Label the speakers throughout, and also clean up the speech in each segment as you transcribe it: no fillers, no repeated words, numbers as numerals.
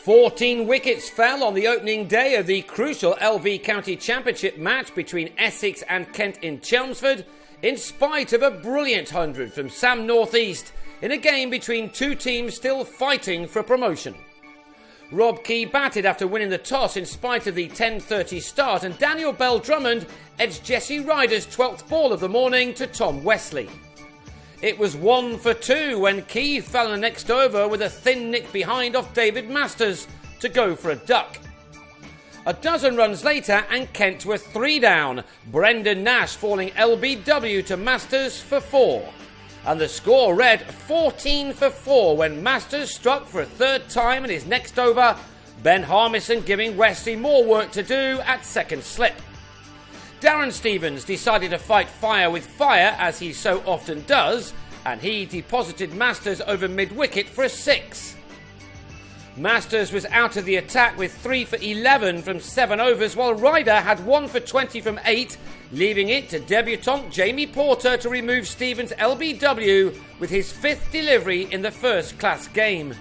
Speaker 1: 14 wickets fell on the opening day of the crucial LV County Championship match between Essex and Kent in Chelmsford, in spite of a brilliant 100 from Sam Northeast in a game between two teams still fighting for promotion. Rob Key batted after winning the toss in spite of the 10:30 start, and Daniel Bell-Drummond edged Jesse Ryder's 12th ball of the morning to Tom Wesley. It was 1 for 2 when Key fell in the next over with a thin nick behind off David Masters to go for a duck. A dozen runs later and Kent were 3 down, Brendan Nash falling LBW to Masters for 4. And the score read 14 for 4 when Masters struck for a third time in his next over, Ben Harmison giving Wesley more work to do at second slip. Darren Stevens decided to fight fire with fire, as he so often does, and he deposited Masters over mid-wicket for a 6. Masters was out of the attack with 3 for 11 from 7 overs, while Ryder had 1 for 20 from 8, leaving it to debutant Jamie Porter to remove Stevens' LBW with his 5th delivery in the first-class game.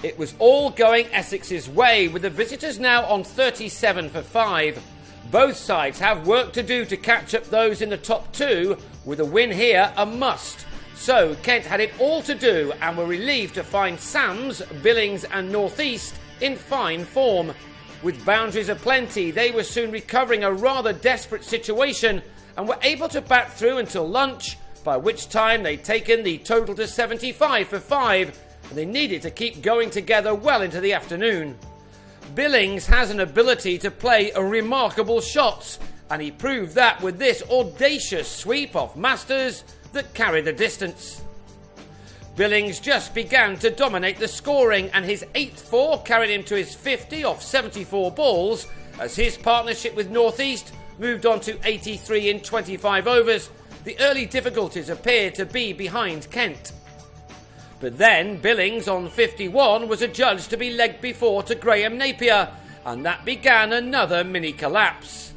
Speaker 1: It was all going Essex's way, with the visitors now on 37 for 5. Both sides have work to do to catch up those in the top 2, with a win here a must. So Kent had it all to do and were relieved to find Sams, Billings and Northeast in fine form. With boundaries aplenty, they were soon recovering a rather desperate situation and were able to bat through until lunch, by which time they'd taken the total to 75 for 5, and they needed to keep going together well into the afternoon. Billings has an ability to play remarkable shots, and he proved that with this audacious sweep off Masters that carried the distance. Billings just began to dominate the scoring, and his 8th 4 carried him to his 50 off 74 balls, as his partnership with Northeast moved on to 83 in 25 overs. The early difficulties appeared to be behind Kent. But then Billings on 51 was adjudged to be legged before to Graham Napier, and that began another mini-collapse.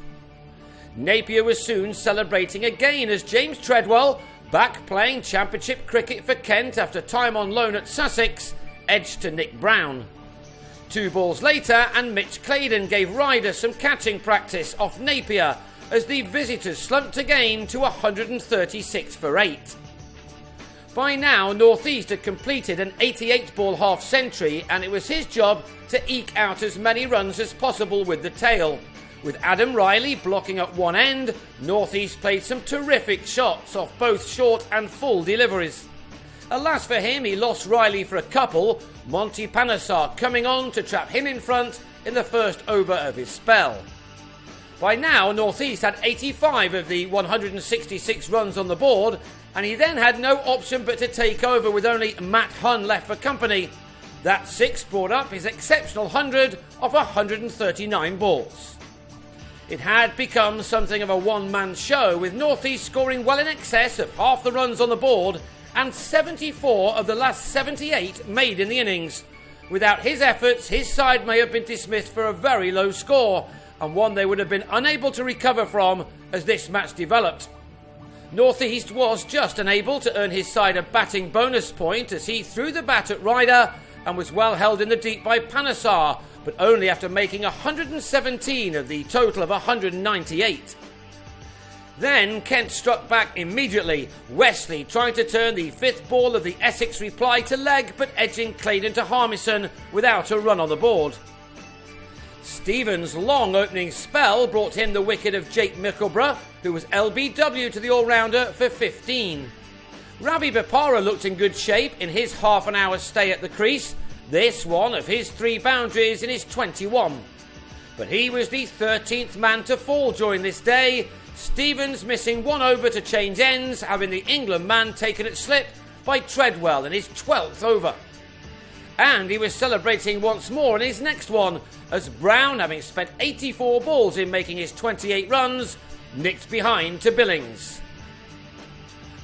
Speaker 1: Napier was soon celebrating again as James Treadwell, back playing championship cricket for Kent after time on loan at Sussex, edged to Nick Brown. 2 balls later and Mitch Claydon gave Ryder some catching practice off Napier as the visitors slumped again to 136 for 8. By now, Northeast had completed an 88-ball half-century, and it was his job to eke out as many runs as possible with the tail. With Adam Riley blocking at one end, Northeast played some terrific shots off both short and full deliveries. Alas for him, he lost Riley for a couple, Monty Panesar coming on to trap him in front in the first over of his spell. By now, Northeast had 85 of the 166 runs on the board, and he then had no option but to take over with only Matt Hunn left for company. That 6 brought up his exceptional 100 of 139 balls. It had become something of a one-man show, with Northeast scoring well in excess of half the runs on the board and 74 of the last 78 made in the innings. Without his efforts, his side may have been dismissed for a very low score, and one they would have been unable to recover from as this match developed. Northeast was just unable to earn his side a batting bonus point as he threw the bat at Ryder and was well held in the deep by Panesar, but only after making 117 of the total of 198. Then Kent struck back immediately, Wesley trying to turn the 5th ball of the Essex reply to leg, but edging Claydon to Harmison without a run on the board. Stevens' long opening spell brought him the wicket of Jake Mickleborough, who was LBW to the all-rounder for 15. Ravi Bopara looked in good shape in his half an hour stay at the crease, this one of his 3 boundaries in his 21. But he was the 13th man to fall during this day, Stevens missing 1 over to change ends, having the England man taken at slip by Treadwell in his 12th over. And he was celebrating once more in his next one, as Brown, having spent 84 balls in making his 28 runs, nicked behind to Billings.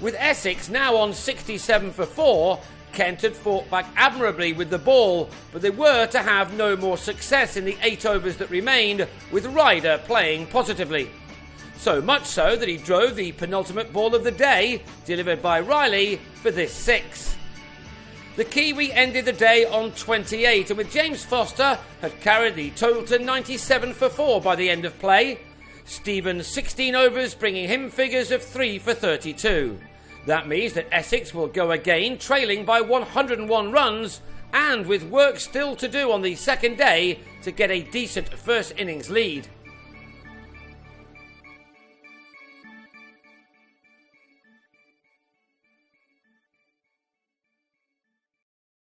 Speaker 1: With Essex now on 67 for 4, Kent had fought back admirably with the ball, but they were to have no more success in the 8 overs that remained, with Ryder playing positively. So much so that he drove the penultimate ball of the day, delivered by Riley, for this 6. The Kiwi ended the day on 28, and with James Foster had carried the total to 97 for 4 by the end of play. Stephen's 16 overs bringing him figures of 3 for 32. That means that Essex will go again, trailing by 101 runs, and with work still to do on the second day to get a decent first innings lead.